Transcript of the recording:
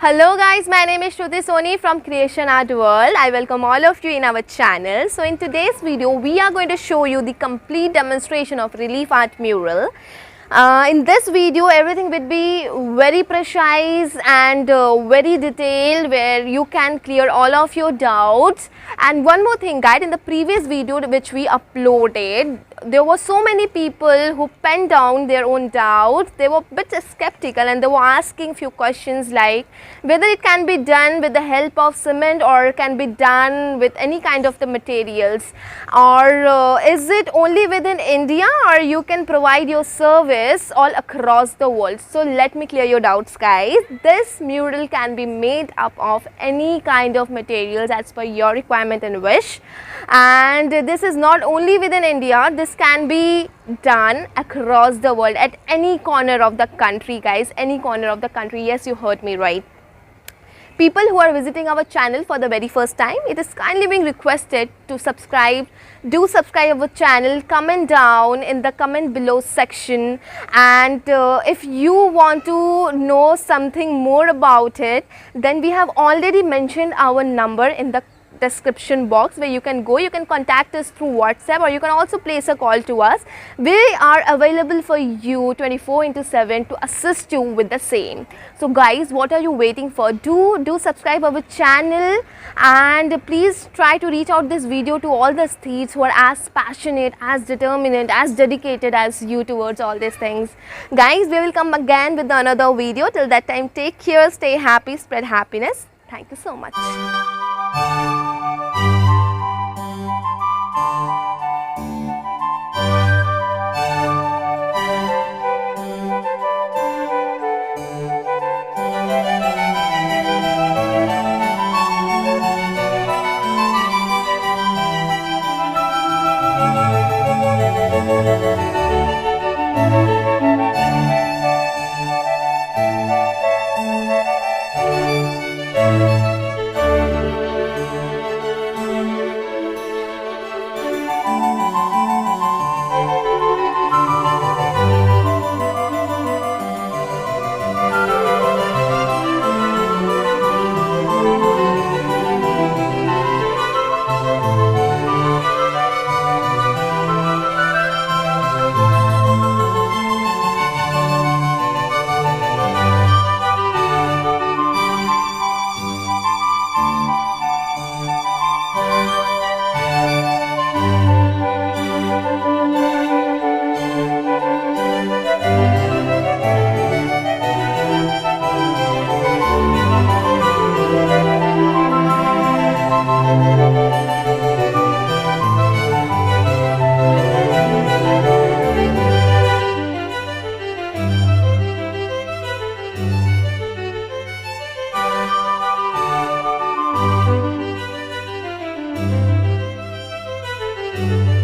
Hello guys, my name is Shruti Soni from Creation Art World. I welcome all of you in our channel. So in today's video, we are going to show you the complete demonstration of relief art mural. In this video, everything will be very precise and very detailed, where you can clear all of your doubts. And one more thing guys, in the previous video which we uploaded, there were so many people who penned down their own doubts. They were a bit skeptical and they were asking few questions like whether it can be done with the help of cement or can be done with any kind of the materials, or is it only within India, or you can provide your service all across the world. So let me clear your doubts guys. This mural can be made up of any kind of materials as per your requirement and wish, and this is not only within India, this can be done across the world at any corner of the country guys, any corner of the country. Yes, you heard me right. People who are visiting our channel for the very first time, it is kindly being requested to subscribe. Do subscribe our channel, comment down in the comment below section, and if you want to know something more about it, then we have already mentioned our number in the description box, where you can go, you can contact us through WhatsApp, or you can also place a call to us. We are available for you 24/7 to assist you with the same. So guys, what are you waiting for? Do subscribe our channel, and please try to reach out this video to all the aesthetes who are as passionate, as determined, as dedicated as you towards all these things. Guys, we will come again with another video. Till that time, take care, stay happy, spread happiness. Thank you so much. you.